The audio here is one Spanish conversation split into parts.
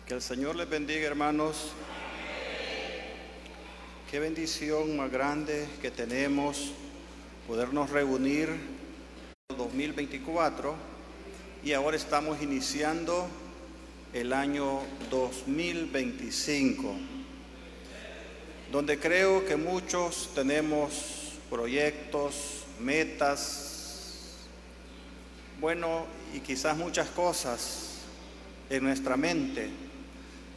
Que el Señor les bendiga, hermanos. Qué bendición más grande que tenemos podernos reunir en 2024 y ahora estamos iniciando el año 2025, donde creo que muchos tenemos proyectos, metas, y quizás muchas cosas en nuestra mente,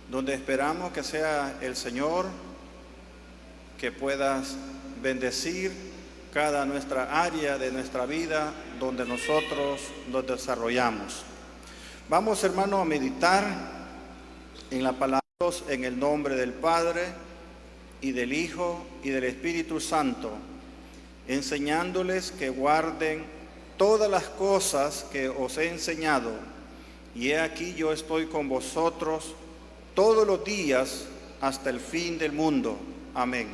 donde esperamos que sea el Señor que pueda bendecir cada nuestra área de nuestra vida donde nosotros nos desarrollamos. Vamos, hermanos, a meditar en la palabra de Dios en el nombre del Padre y del Hijo y del Espíritu Santo, enseñándoles que guarden todas las cosas que os he enseñado. Y he aquí yo estoy con vosotros todos los días hasta el fin del mundo. Amén.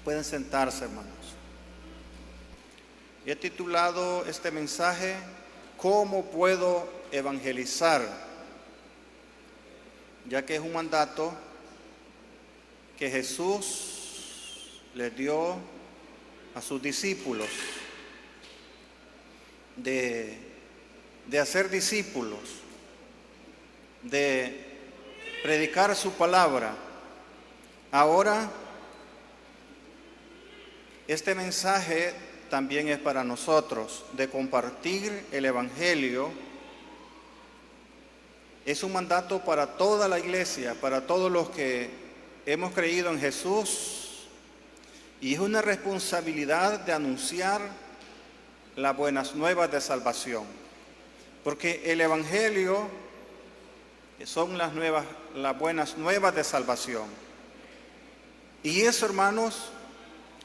Pueden sentarse, hermanos. He titulado este mensaje, ¿cómo puedo evangelizar? Ya que es un mandato que Jesús le dio a sus discípulos de hacer discípulos, de predicar su palabra. Ahora, este mensaje también es para nosotros, de compartir el Evangelio. Es un mandato para toda la iglesia, para todos los que hemos creído en Jesús, y es una responsabilidad de anunciar las buenas nuevas de salvación, porque el Evangelio son las buenas nuevas de salvación. Y eso, hermanos,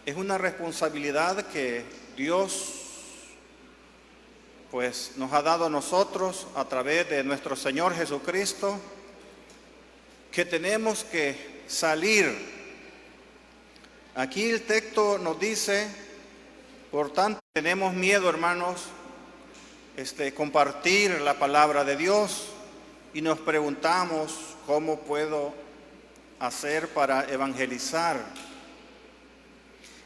es una responsabilidad que Dios nos ha dado a nosotros a través de nuestro Señor Jesucristo, que tenemos que salir. Aquí el texto nos dice, por tanto, tenemos miedo, hermanos, compartir la palabra de Dios, y nos preguntamos, ¿cómo puedo hacer para evangelizar?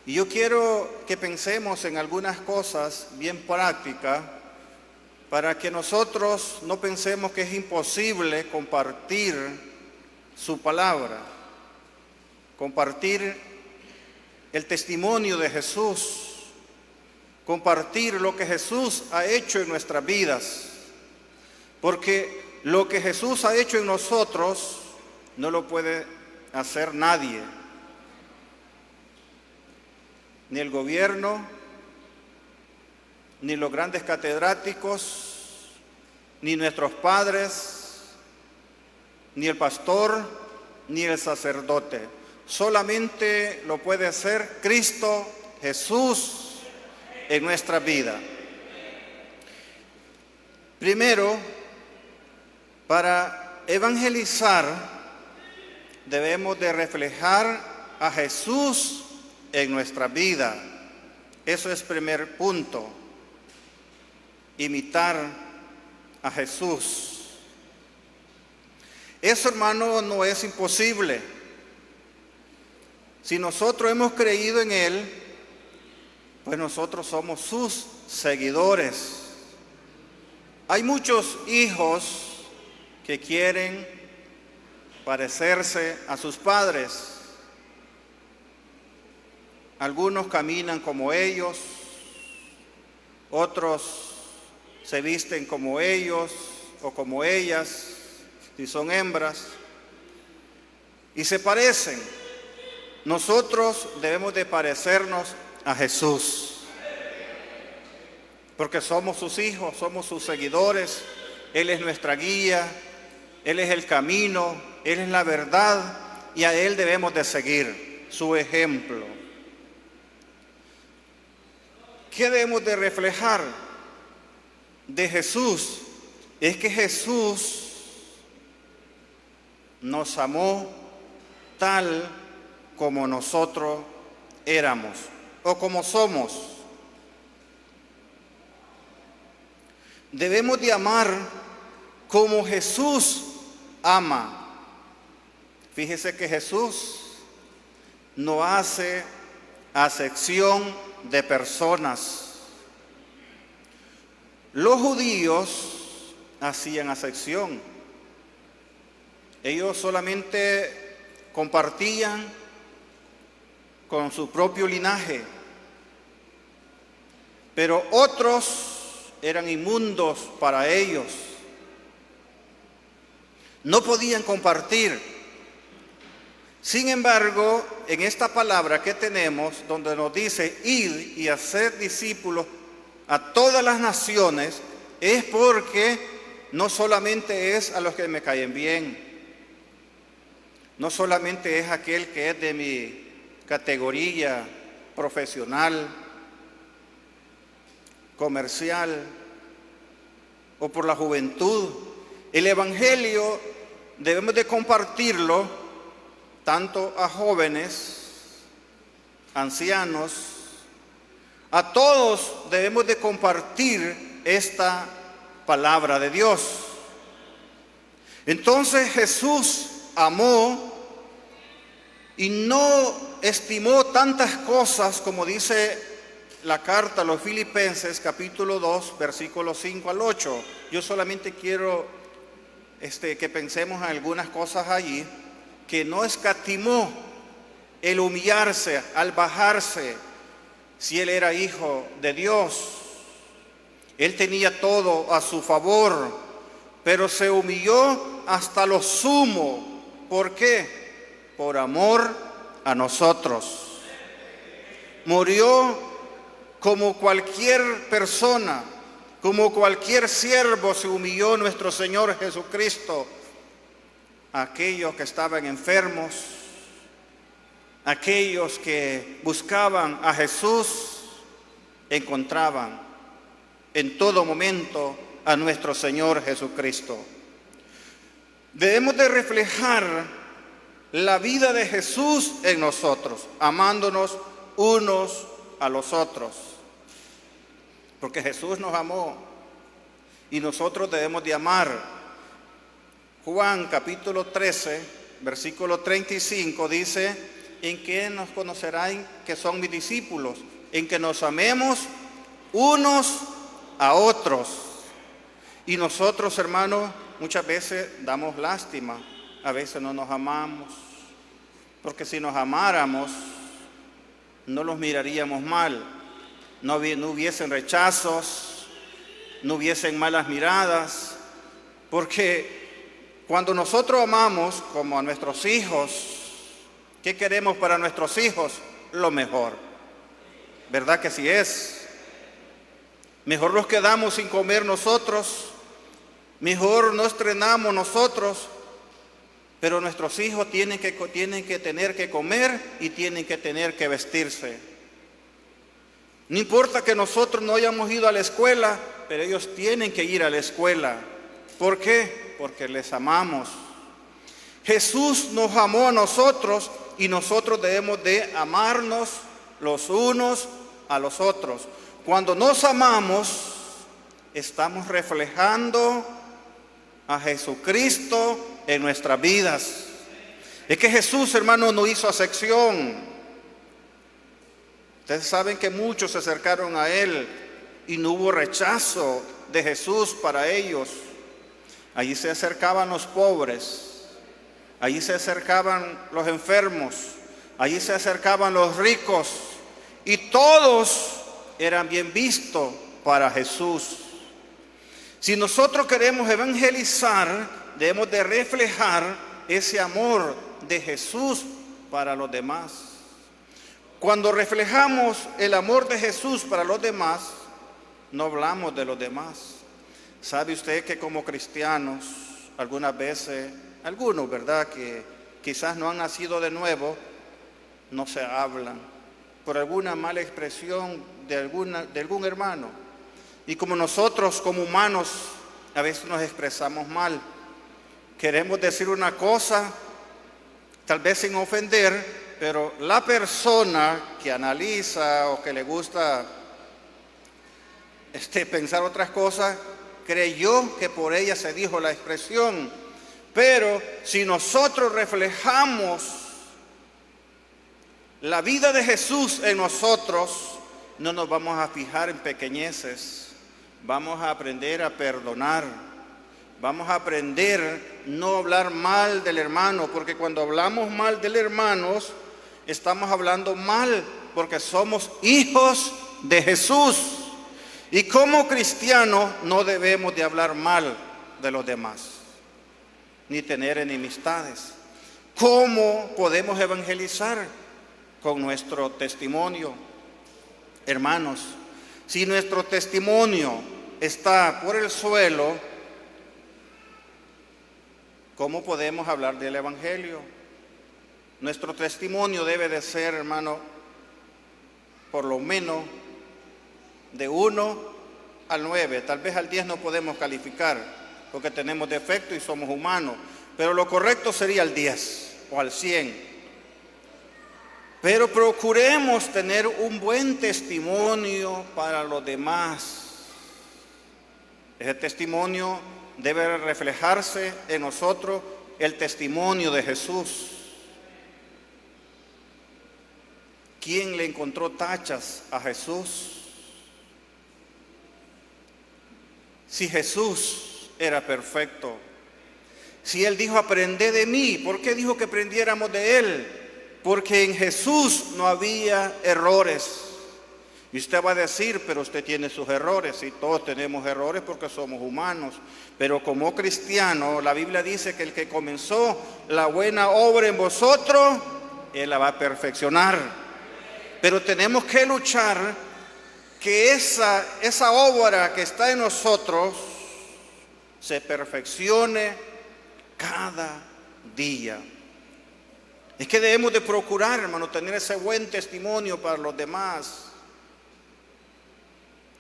Y yo quiero que pensemos en algunas cosas bien prácticas para que nosotros no pensemos que es imposible compartir su palabra, compartir el testimonio de Jesús, compartir lo que Jesús ha hecho en nuestras vidas, porque lo que Jesús ha hecho en nosotros no lo puede hacer nadie, ni el gobierno, ni los grandes catedráticos, ni nuestros padres, ni el pastor, ni el sacerdote. Solamente lo puede hacer Cristo Jesús en nuestra vida. Primero, para evangelizar debemos de reflejar a Jesús en nuestra vida. Eso es primer punto, imitar a Jesús. Eso, hermano, no es imposible. Si nosotros hemos creído en Él, pues nosotros somos sus seguidores. Hay muchos hijos que quieren parecerse a sus padres. Algunos caminan como ellos, otros se visten como ellos o como ellas, si son hembras, y se parecen. Nosotros debemos de parecernos a Jesús, porque somos sus hijos, somos sus seguidores. Él es nuestra guía, Él es el camino, Él es la verdad, y a Él debemos de seguir su ejemplo. ¿Qué debemos de reflejar de Jesús? Es que Jesús nos amó tal como nosotros éramos o como somos. Debemos de amar como Jesús ama. Fíjese que Jesús no hace acepción de personas. Los judíos hacían acepción. Ellos solamente compartían con su propio linaje, pero otros eran inmundos para ellos. No podían compartir. Sin embargo, en esta palabra que tenemos, donde nos dice ir y hacer discípulos a todas las naciones, es porque no solamente es a los que me caen bien, no solamente es aquel que es de mi categoría profesional, comercial o por la juventud. El evangelio debemos de compartirlo tanto a jóvenes, ancianos, a todos debemos de compartir esta palabra de Dios. Entonces Jesús amó y no estimó tantas cosas como dice la carta a los Filipenses, capítulo 2, versículos 5 al 8. Yo solamente quiero que pensemos en algunas cosas allí, que no escatimó el humillarse, al bajarse, si él era hijo de Dios. Él tenía todo a su favor, pero se humilló hasta lo sumo. ¿Por qué? Por amor a nosotros. Murió como cualquier persona, como cualquier siervo se humilló nuestro Señor Jesucristo. Aquellos que estaban enfermos, aquellos que buscaban a Jesús, encontraban en todo momento a nuestro Señor Jesucristo. Debemos de reflejar la vida de Jesús en nosotros, amándonos unos a los otros, porque Jesús nos amó y nosotros debemos de amar. Juan capítulo 13, versículo 35 dice: ¿en qué nos conocerán que son mis discípulos? En que nos amemos unos a otros. Y nosotros, hermanos, muchas veces damos lástima, a veces no nos amamos, porque si nos amáramos, no los miraríamos mal, no hubiesen rechazos, no hubiesen malas miradas, porque cuando nosotros amamos como a nuestros hijos, ¿qué queremos para nuestros hijos? Lo mejor. ¿Verdad que sí es? Mejor nos quedamos sin comer nosotros, mejor no estrenamos nosotros, pero nuestros hijos tienen que tener que comer y tienen que tener que vestirse. No importa que nosotros no hayamos ido a la escuela, pero ellos tienen que ir a la escuela. ¿Por qué? Porque les amamos. Jesús nos amó a nosotros y nosotros debemos de amarnos los unos a los otros. Cuando nos amamos, estamos reflejando a Jesucristo en nuestras vidas. Es que Jesús, hermano, no hizo acepción. Ustedes saben que muchos se acercaron a Él y no hubo rechazo de Jesús para ellos. Allí se acercaban los pobres, allí se acercaban los enfermos, allí se acercaban los ricos y todos eran bien vistos para Jesús. Si nosotros queremos evangelizar, debemos de reflejar ese amor de Jesús para los demás. Cuando reflejamos el amor de Jesús para los demás, no hablamos de los demás. ¿Sabe usted que como cristianos, algunas veces, algunos, ¿verdad?, que quizás no han nacido de nuevo, no se hablan por alguna mala expresión de algún hermano? Y como nosotros como humanos a veces nos expresamos mal, queremos decir una cosa, tal vez sin ofender, pero la persona que analiza o que le gusta pensar otras cosas, creyó que por ella se dijo la expresión, Pero si nosotros reflejamos la vida de Jesús en nosotros, no nos vamos a fijar en pequeñeces. Vamos a aprender a perdonar. Vamos a aprender no hablar mal del hermano, porque cuando hablamos mal del hermano, estamos hablando mal, porque somos hijos de Jesús. Y como cristianos no debemos de hablar mal de los demás, ni tener enemistades. ¿Cómo podemos evangelizar? Con nuestro testimonio. Hermanos, si nuestro testimonio está por el suelo, ¿cómo podemos hablar del evangelio? Nuestro testimonio debe de ser, hermano, por lo menos de 1 al 9, tal vez al 10 no podemos calificar, porque tenemos defectos y somos humanos, pero lo correcto sería al 10 o al 100. Pero procuremos tener un buen testimonio para los demás. Ese testimonio debe reflejarse en nosotros el testimonio de Jesús. ¿Quién le encontró tachas a Jesús? Si Jesús era perfecto, si Él dijo aprended de mí, ¿por qué dijo que aprendiéramos de Él? Porque en Jesús no había errores. Y usted va a decir, pero usted tiene sus errores, y todos tenemos errores porque somos humanos. Pero como cristiano, la Biblia dice que el que comenzó la buena obra en vosotros, Él la va a perfeccionar. Pero tenemos que luchar que esa obra que está en nosotros se perfeccione cada día. Es que debemos de procurar, hermano, tener ese buen testimonio para los demás.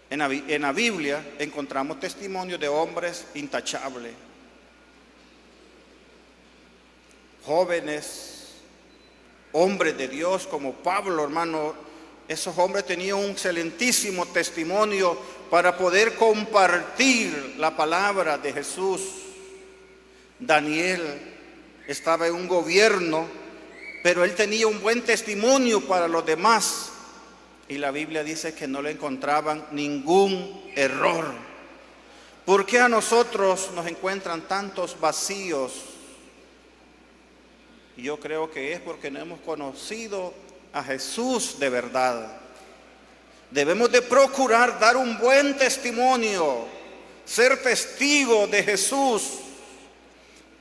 En la Biblia encontramos testimonios de hombres intachables, jóvenes, hombres de Dios como Pablo, hermano. Esos hombres tenían un excelentísimo testimonio para poder compartir la palabra de Jesús. Daniel estaba en un gobierno, pero él tenía un buen testimonio para los demás. Y la Biblia dice que no le encontraban ningún error. ¿Por qué a nosotros nos encuentran tantos vacíos? Yo creo que es porque no hemos conocido a Jesús de verdad. Debemos de procurar dar un buen testimonio, ser testigo de Jesús.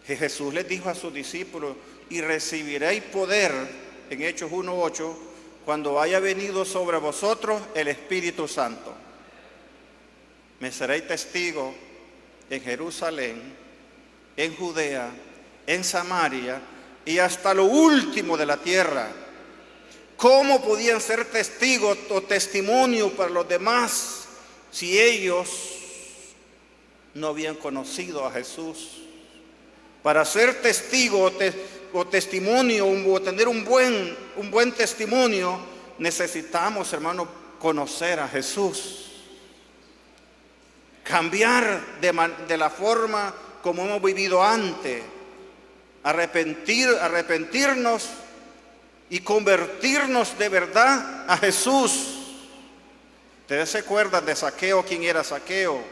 Que Jesús les dijo a sus discípulos, y recibiréis poder, en Hechos 1:8, cuando haya venido sobre vosotros el Espíritu Santo. Me seréis testigo en Jerusalén, en Judea, en Samaria y hasta lo último de la tierra. ¿Cómo podían ser testigos o testimonio para los demás si ellos no habían conocido a Jesús? Para ser testigo o testimonio o tener un buen testimonio, necesitamos, hermano, conocer a Jesús. Cambiar de la forma como hemos vivido antes. Arrepentirnos y convertirnos de verdad a Jesús. Ustedes se acuerdan de Zaqueo. ¿Quién era Zaqueo?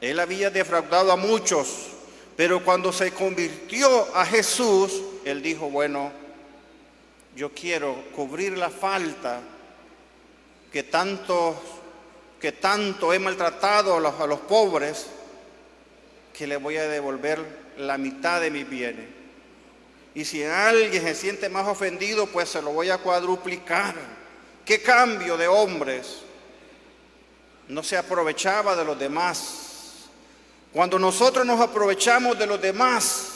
Él había defraudado a muchos, pero cuando se convirtió a Jesús, él dijo, bueno, yo quiero cubrir la falta que tanto he maltratado a los pobres, que le voy a devolver la mitad de mis bienes. Y si alguien se siente más ofendido, pues se lo voy a cuadruplicar. ¿Qué cambio de hombres? No se aprovechaba de los demás. Cuando nosotros nos aprovechamos de los demás,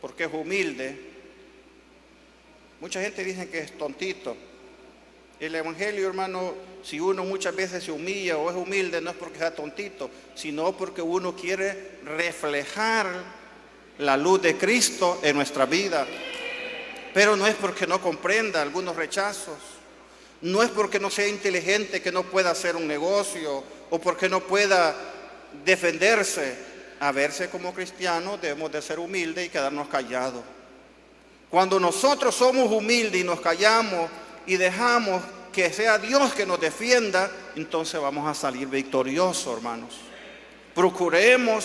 porque es humilde, mucha gente dice que es tontito. El evangelio, hermano, si uno muchas veces se humilla o es humilde, no es porque sea tontito, sino porque uno quiere reflejar la luz de Cristo en nuestra vida. Pero no es porque no comprenda algunos rechazos, no es porque no sea inteligente que no pueda hacer un negocio o porque no pueda defenderse, a verse como cristianos, debemos de ser humildes y quedarnos callados. Cuando nosotros somos humildes y nos callamos y dejamos que sea Dios que nos defienda, entonces vamos a salir victoriosos, hermanos. Procuremos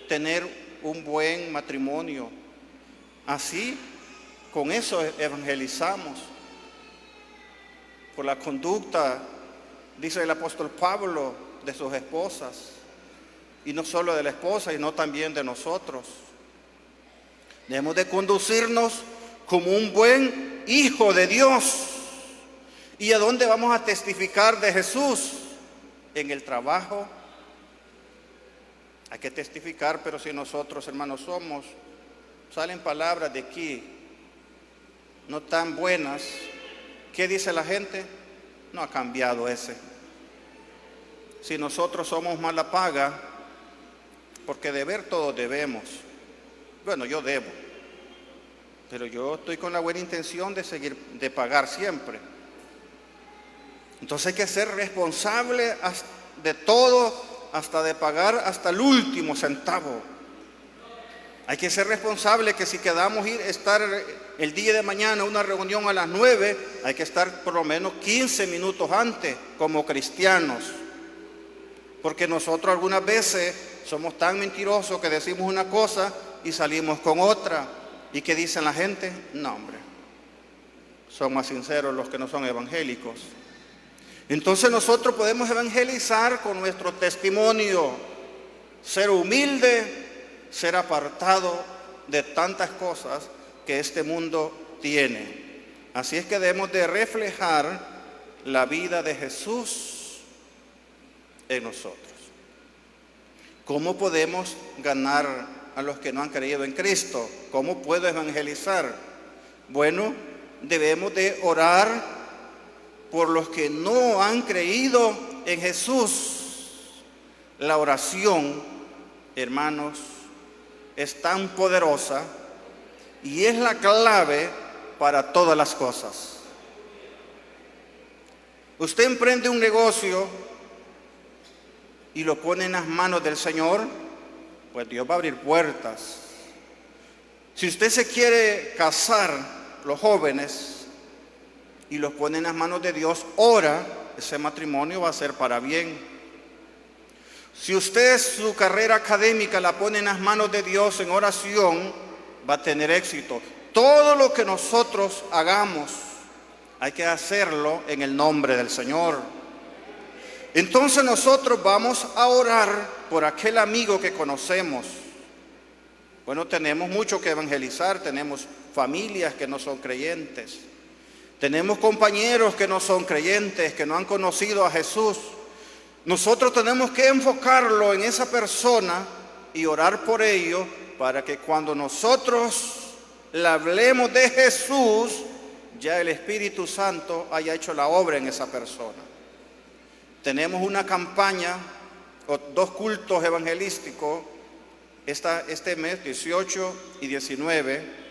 tener un buen matrimonio. Así, con eso evangelizamos. Por la conducta, dice el apóstol Pablo, de sus esposas. Y no solo de la esposa, sino también de nosotros. Debemos de conducirnos como un buen hijo de Dios. ¿Y a dónde vamos a testificar de Jesús? En el trabajo. Hay que testificar, pero si nosotros, hermanos, salen palabras de aquí no tan buenas, ¿qué dice la gente? No ha cambiado ese. Si nosotros somos mala paga, porque deber todos debemos. Bueno, yo debo, pero yo estoy con la buena intención de pagar siempre. Entonces hay que ser responsable de todo, hasta de pagar hasta el último centavo. Hay que ser responsable que si quedamos estar el día de mañana una reunión a las 9, hay que estar por lo menos 15 minutos antes como cristianos. Porque nosotros algunas veces somos tan mentirosos que decimos una cosa y salimos con otra. ¿Y qué dicen la gente? No, hombre, son más sinceros los que no son evangélicos. Entonces nosotros podemos evangelizar con nuestro testimonio, ser humilde, ser apartado de tantas cosas que este mundo tiene. Así es que debemos de reflejar la vida de Jesús en nosotros. ¿Cómo podemos ganar a los que no han creído en Cristo? ¿Cómo puedo evangelizar? Bueno, debemos de orar por los que no han creído en Jesús. La oración, hermanos, es tan poderosa y es la clave para todas las cosas. Usted emprende un negocio y lo pone en las manos del Señor, pues Dios va a abrir puertas. Si usted se quiere casar, los jóvenes, y los pone en las manos de Dios, ora, ese matrimonio va a ser para bien. Si usted su carrera académica la pone en las manos de Dios en oración, va a tener éxito. Todo lo que nosotros hagamos, hay que hacerlo en el nombre del Señor. Entonces nosotros vamos a orar por aquel amigo que conocemos. Bueno, tenemos mucho que evangelizar, tenemos familias que no son creyentes, tenemos compañeros que no son creyentes, que no han conocido a Jesús. Nosotros tenemos que enfocarlo en esa persona y orar por ello para que cuando nosotros le hablemos de Jesús, ya el Espíritu Santo haya hecho la obra en esa persona. Tenemos una campaña, o 2 cultos evangelísticos, este mes, 18 y 19.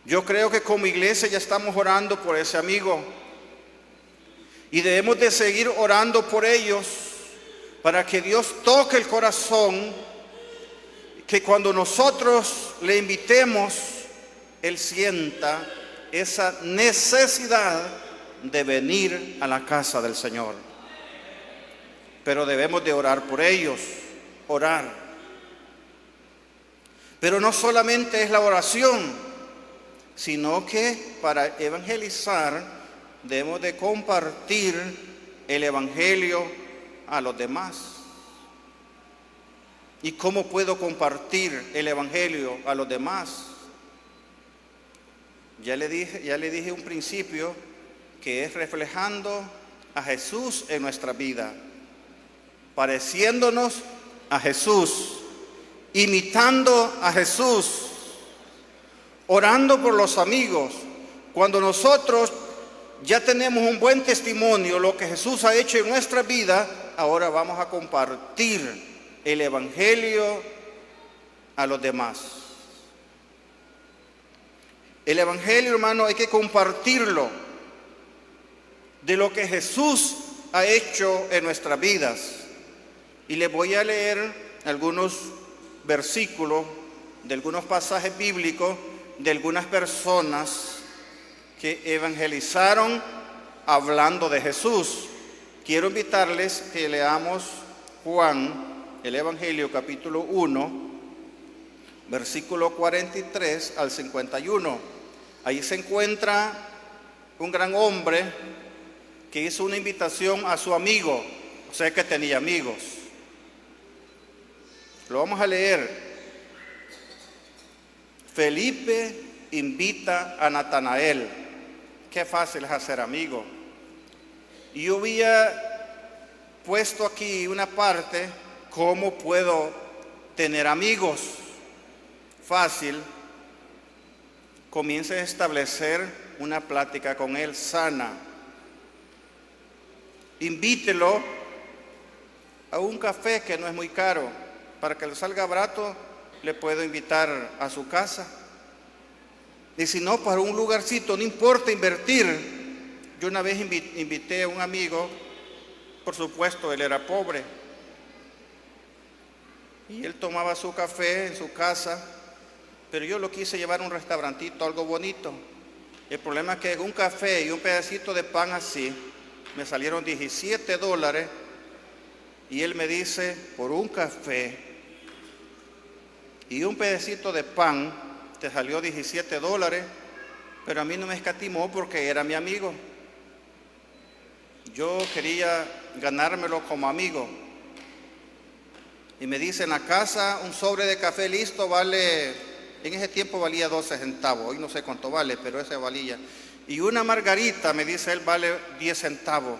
Yo creo que como iglesia ya estamos orando por ese amigo. Y debemos de seguir orando por ellos para que Dios toque el corazón, que cuando nosotros le invitemos, Él sienta esa necesidad de venir a la casa del Señor. Pero debemos de orar por ellos, orar. Pero no solamente es la oración, sino que para evangelizar debemos de compartir el evangelio a los demás. ¿Y cómo puedo compartir el evangelio a los demás? Ya le dije un principio que es reflejando a Jesús en nuestra vida, pareciéndonos a Jesús, imitando a Jesús, orando por los amigos. Cuando nosotros ya tenemos un buen testimonio, lo que Jesús ha hecho en nuestra vida, ahora vamos a compartir el evangelio a los demás. El evangelio, hermano, hay que compartirlo de lo que Jesús ha hecho en nuestras vidas. Y les voy a leer algunos versículos de algunos pasajes bíblicos de algunas personas que evangelizaron hablando de Jesús. Quiero invitarles que leamos Juan, el Evangelio capítulo 1, versículo 43 al 51. Ahí se encuentra un gran hombre que hizo una invitación a su amigo, o sea que tenía amigos. Lo vamos a leer. Felipe invita a Natanael. Qué fácil es hacer amigo. Y yo había puesto aquí una parte, ¿cómo puedo tener amigos? Fácil. Comience a establecer una plática con él sana. Invítelo a un café que no es muy caro. Para que le salga barato, le puedo invitar a su casa. Y si no, para un lugarcito, no importa invertir. Yo una vez invité a un amigo, por supuesto, él era pobre. Y él tomaba su café en su casa, pero yo lo quise llevar a un restaurantito, algo bonito. El problema es que un café y un pedacito de pan así, me salieron $17. Y él me dice, por un café y un pedacito de pan, te salió $17, pero a mí no me escatimó porque era mi amigo. Yo quería ganármelo como amigo. Y me dice, en la casa un sobre de café listo vale, en ese tiempo valía 12 centavos, hoy no sé cuánto vale, pero ese valía. Y una margarita, me dice él, vale 10 centavos.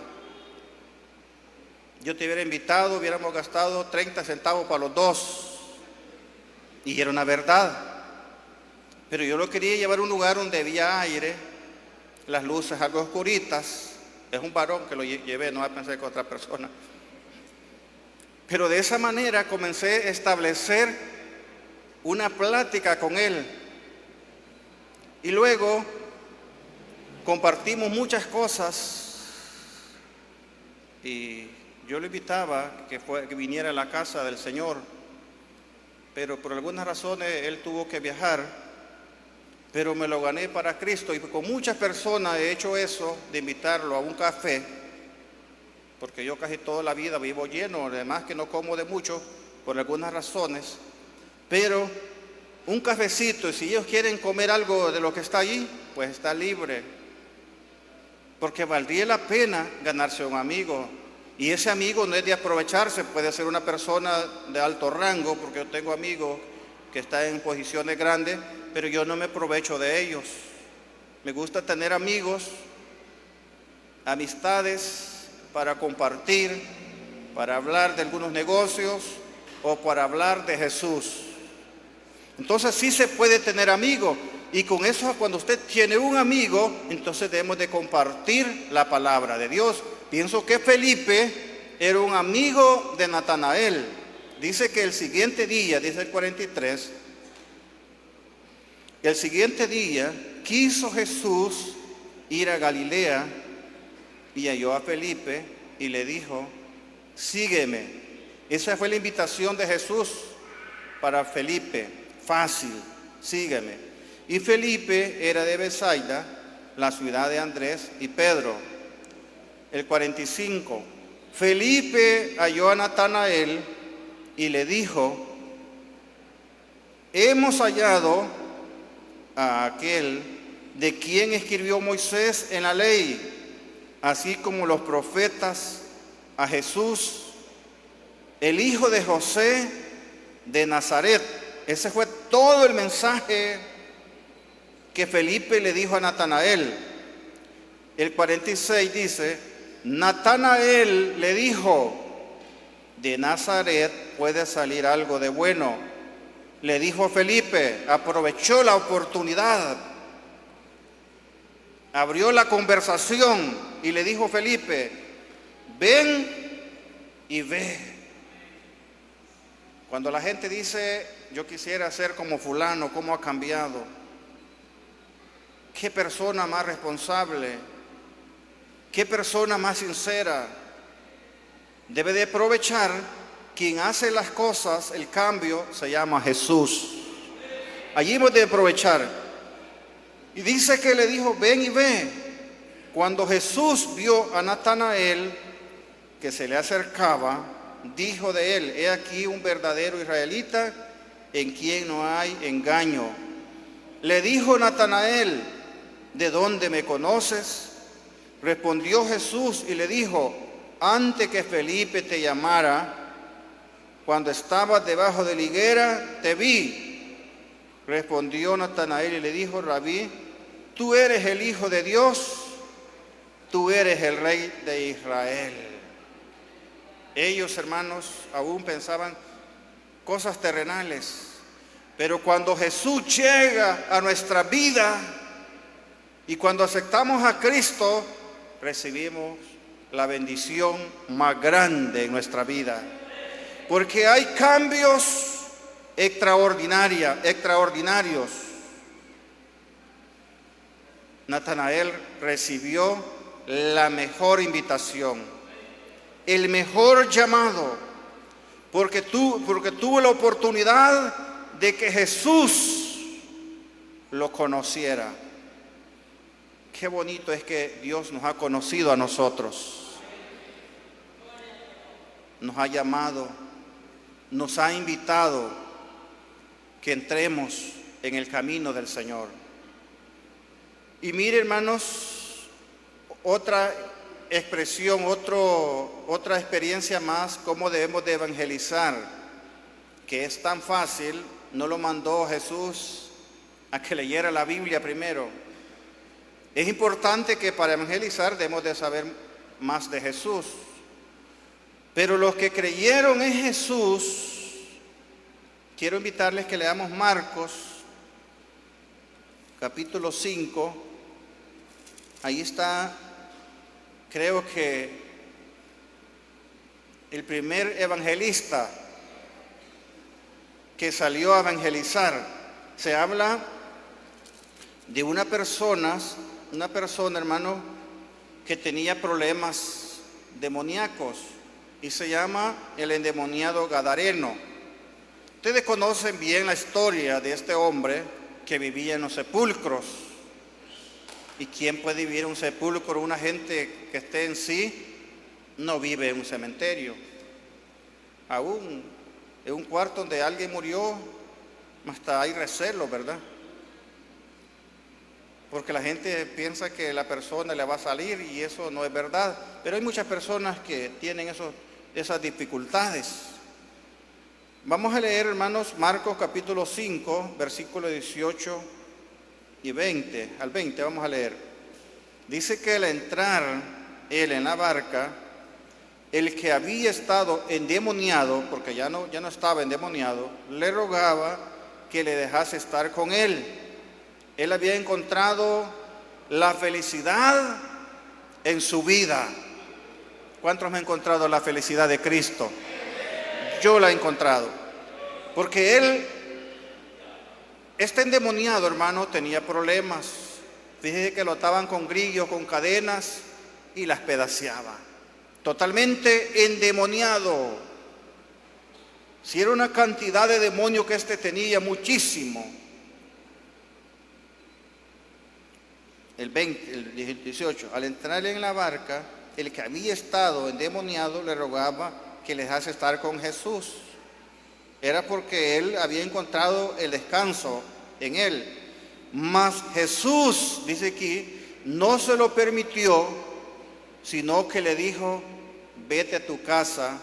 Yo te hubiera invitado, hubiéramos gastado 30 centavos para los dos. Y era una verdad. Pero yo lo quería llevar a un lugar donde había aire, las luces algo oscuritas. Es un varón que lo llevé, no pensé que otra persona. Pero de esa manera comencé a establecer una plática con él. Y luego compartimos muchas cosas. Y yo le invitaba que viniera a la casa del Señor. Pero por algunas razones él tuvo que viajar, pero me lo gané para Cristo. Y con muchas personas he hecho eso, de invitarlo a un café, porque yo casi toda la vida vivo lleno, además que no como de mucho, por algunas razones, pero un cafecito, y si ellos quieren comer algo de lo que está allí, pues está libre, porque valdría la pena ganarse un amigo. Y ese amigo no es de aprovecharse, puede ser una persona de alto rango, porque yo tengo amigos que están en posiciones grandes, pero yo no me aprovecho de ellos. Me gusta tener amigos, amistades para compartir, para hablar de algunos negocios o para hablar de Jesús. Entonces sí se puede tener amigos, y con eso, cuando usted tiene un amigo, entonces debemos de compartir la palabra de Dios. Pienso que Felipe era un amigo de Natanael. Dice que el siguiente día, dice el 43, el siguiente día quiso Jesús ir a Galilea y halló a Felipe y le dijo, sígueme. Esa fue la invitación de Jesús para Felipe, fácil, sígueme. Y Felipe era de Betsaida, la ciudad de Andrés y Pedro. El 45, Felipe halló a Natanael y le dijo, hemos hallado a aquel de quien escribió Moisés en la ley, así como los profetas, a Jesús, el hijo de José de Nazaret. Ese fue todo el mensaje que Felipe le dijo a Natanael. El 46 dice, Natanael le dijo, de Nazaret puede salir algo de bueno. Le dijo Felipe, aprovechó la oportunidad, abrió la conversación y le dijo Felipe, ven y ve. Cuando la gente dice, yo quisiera ser como fulano, ¿cómo ha cambiado? ¿Qué persona más responsable? ¿Qué persona más sincera? Debe de aprovechar quien hace las cosas, el cambio, se llama Jesús. Allí hemos de aprovechar. Y dice que le dijo, ven y ve. Cuando Jesús vio a Natanael que se le acercaba, dijo de él, he aquí un verdadero israelita en quien no hay engaño. Le dijo Natanael, ¿de dónde me conoces? Respondió Jesús y le dijo, antes que Felipe te llamara, cuando estabas debajo de la higuera, te vi. Respondió Natanael y le dijo, Rabí, tú eres el Hijo de Dios, tú eres el Rey de Israel. Ellos, hermanos, aún pensaban cosas terrenales, pero cuando Jesús llega a nuestra vida y cuando aceptamos a Cristo, recibimos la bendición más grande en nuestra vida. Porque hay cambios extraordinarios. Natanael recibió la mejor invitación, el mejor llamado, porque tuvo la oportunidad de que Jesús lo conociera. Qué bonito es que Dios nos ha conocido a nosotros, nos ha llamado, nos ha invitado que entremos en el camino del Señor. Y mire, hermanos, otra expresión, otra experiencia más, cómo debemos de evangelizar, que es tan fácil. No lo mandó Jesús a que leyera la Biblia primero. Es importante que para evangelizar debemos de saber más de Jesús. Pero los que creyeron en Jesús, quiero invitarles que leamos Marcos, capítulo 5. Ahí está, creo que el primer evangelista que salió a evangelizar. Se habla de una persona, hermano, que tenía problemas demoníacos y se llama el endemoniado Gadareno. Ustedes conocen bien la historia de este hombre que vivía en los sepulcros. ¿Y quién puede vivir en un sepulcro? Una gente que esté en sí no vive en un cementerio. Aún en un cuarto donde alguien murió, hasta hay recelos, ¿verdad? Porque la gente piensa que la persona le va a salir y eso no es verdad. Pero hay muchas personas que tienen esas dificultades. Vamos a leer, hermanos, Marcos capítulo 5, versículos 18 y 20. Al 20 vamos a leer. Dice que al entrar él en la barca, el que había estado endemoniado, porque ya no estaba endemoniado, le rogaba que le dejase estar con él. Él había encontrado la felicidad en su vida. ¿Cuántos han encontrado la felicidad de Cristo? Yo la he encontrado. Porque este endemoniado, hermano, tenía problemas. Fíjese que lo ataban con grillos, con cadenas y las pedaceaba. Totalmente endemoniado. Si era una cantidad de demonios que tenía, muchísimo. El 18, al entrar en la barca, el que había estado endemoniado le rogaba que le dejase estar con Jesús. Era porque él había encontrado el descanso en él. Mas Jesús, dice aquí, no se lo permitió, sino que le dijo, vete a tu casa,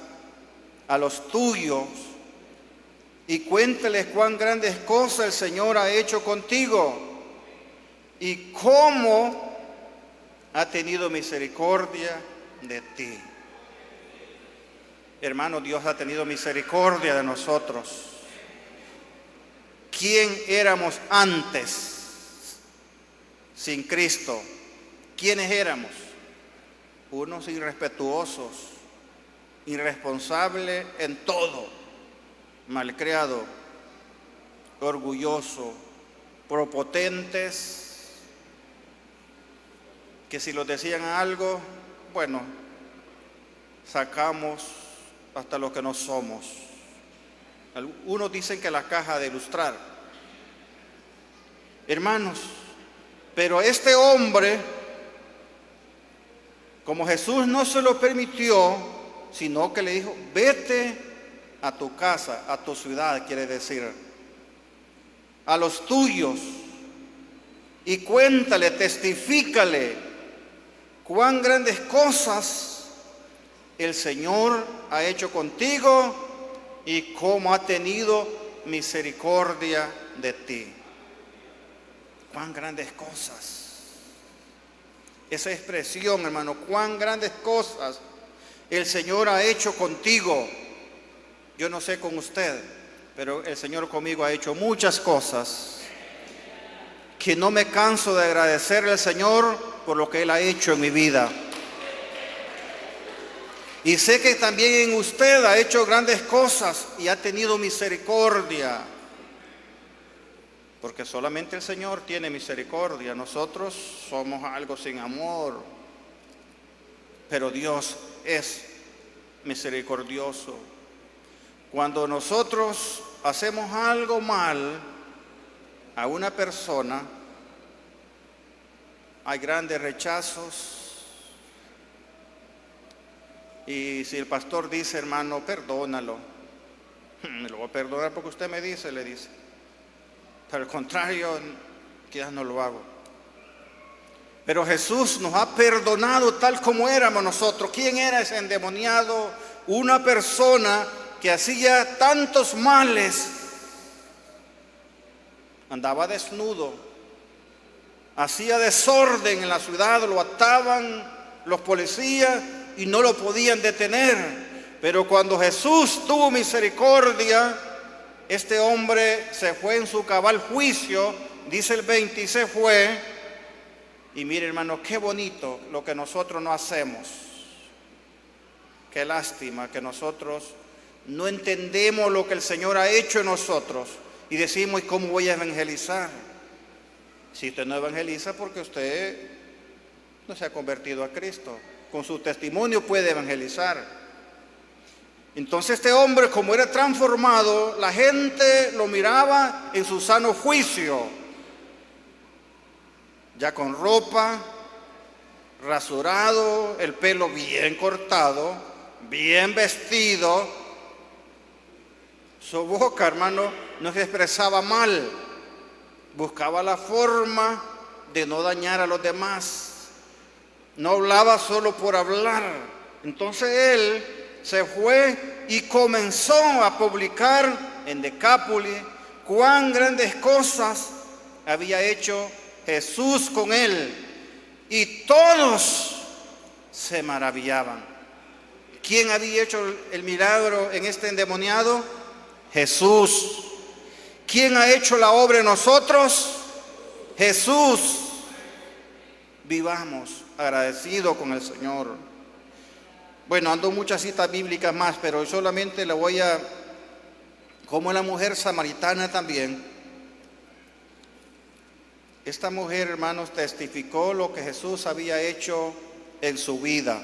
a los tuyos, y cuéntales cuán grandes cosas el Señor ha hecho contigo, y cómo ha tenido misericordia de ti. Hermano, Dios ha tenido misericordia de nosotros. ¿Quién éramos antes sin Cristo? ¿Quiénes éramos? Unos irrespetuosos, irresponsables en todo, malcriado, orgulloso, prepotentes, que si los decían algo, bueno, sacamos hasta lo que no somos. Unos dicen que la caja de ilustrar. Hermanos, pero este hombre, como Jesús no se lo permitió, sino que le dijo, vete a tu casa, a tu ciudad, quiere decir, a los tuyos, y cuéntale, testifícale cuán grandes cosas el Señor ha hecho contigo y cómo ha tenido misericordia de ti. Cuán grandes cosas. Esa expresión, hermano, cuán grandes cosas el Señor ha hecho contigo. Yo no sé con usted, pero el Señor conmigo ha hecho muchas cosas que no me canso de agradecerle al Señor por lo que Él ha hecho en mi vida. Y sé que también en usted ha hecho grandes cosas y ha tenido misericordia. Porque solamente el Señor tiene misericordia. Nosotros somos algo sin amor. Pero Dios es misericordioso. Cuando nosotros hacemos algo mal a una persona, hay grandes rechazos. Y si el pastor dice, hermano, perdónalo, me lo voy a perdonar porque usted me dice, le dice. Pero al contrario, quizás no lo hago. Pero Jesús nos ha perdonado tal como éramos nosotros. ¿Quién era ese endemoniado? Una persona que hacía tantos males. Andaba desnudo, hacía desorden en la ciudad, lo ataban los policías y no lo podían detener. Pero cuando Jesús tuvo misericordia, este hombre se fue en su cabal juicio, dice el 20, y se fue. Y mire, hermano, qué bonito lo que nosotros no hacemos. Qué lástima que nosotros no entendemos lo que el Señor ha hecho en nosotros y decimos, ¿y cómo voy a evangelizar? Si usted no evangeliza porque usted no se ha convertido a Cristo, con su testimonio puede evangelizar. Entonces este hombre, como era transformado, la gente lo miraba en su sano juicio, ya con ropa, rasurado, el pelo bien cortado, bien vestido. Su boca, hermano, no se expresaba mal, buscaba la forma de no dañar a los demás, no hablaba solo por hablar. Entonces él se fue y comenzó a publicar en Decápolis cuán grandes cosas había hecho Jesús con él, y todos se maravillaban. ¿Quién había hecho el milagro en este endemoniado? Jesús. ¿Quién ha hecho la obra en nosotros? Jesús. Vivamos agradecidos con el Señor. Bueno, ando muchas citas bíblicas más, pero solamente le voy a, como la mujer samaritana también. Esta mujer, hermanos, testificó lo que Jesús había hecho en su vida.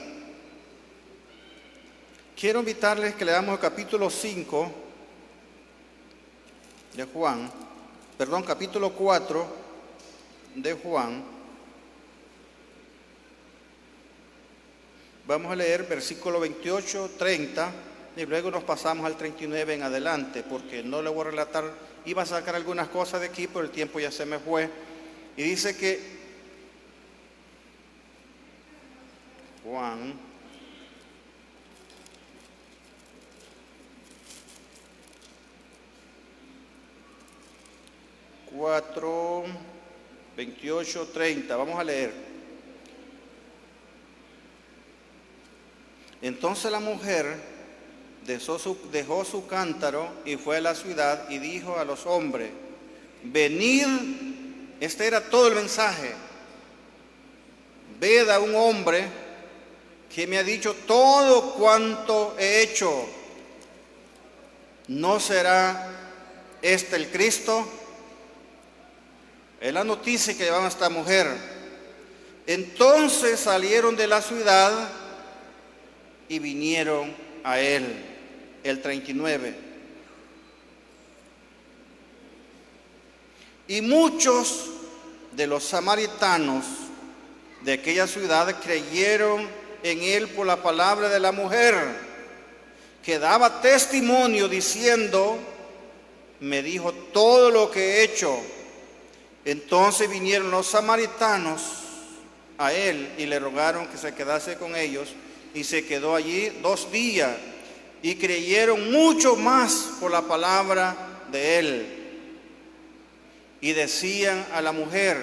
Quiero invitarles que leamos el capítulo 5 de Juan, capítulo 4 de Juan. Vamos a leer versículo 28, 30 y luego nos pasamos al 39 en adelante, porque no le voy a relatar, iba a sacar algunas cosas de aquí, pero el tiempo ya se me fue. Y dice que Juan 4, 28, 30, vamos a leer. Entonces la mujer dejó su cántaro y fue a la ciudad y dijo a los hombres, venid, este era todo el mensaje, ved a un hombre que me ha dicho todo cuanto he hecho, ¿no será este el Cristo? Es la noticia que llevaba esta mujer. Entonces salieron de la ciudad y vinieron a él. el 39. Y muchos de los samaritanos de aquella ciudad creyeron en él por la palabra de la mujer, que daba testimonio diciendo: me dijo todo lo que he hecho. Entonces vinieron los samaritanos a él y le rogaron que se quedase con ellos, y se quedó allí 2 días, y creyeron mucho más por la palabra de él. Y decían a la mujer: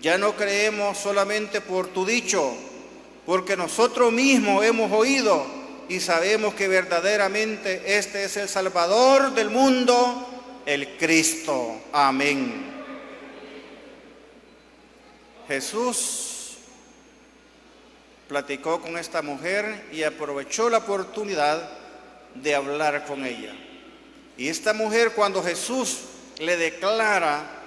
ya no creemos solamente por tu dicho, porque nosotros mismos hemos oído y sabemos que verdaderamente este es el Salvador del mundo, el Cristo. Amén. Jesús platicó con esta mujer y aprovechó la oportunidad de hablar con ella. Y esta mujer, cuando Jesús le declara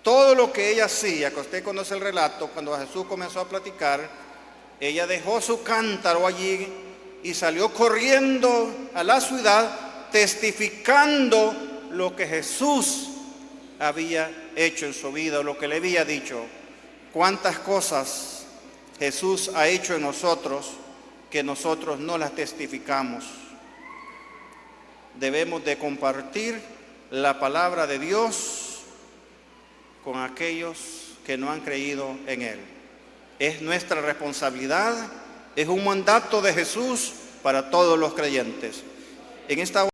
todo lo que ella hacía, que usted conoce el relato, cuando Jesús comenzó a platicar, ella dejó su cántaro allí y salió corriendo a la ciudad, testificando lo que Jesús había hecho en su vida, lo que le había dicho. Cuántas cosas Jesús ha hecho en nosotros que nosotros no las testificamos. Debemos de compartir la palabra de Dios con aquellos que no han creído en Él. Es nuestra responsabilidad, es un mandato de Jesús para todos los creyentes. En esta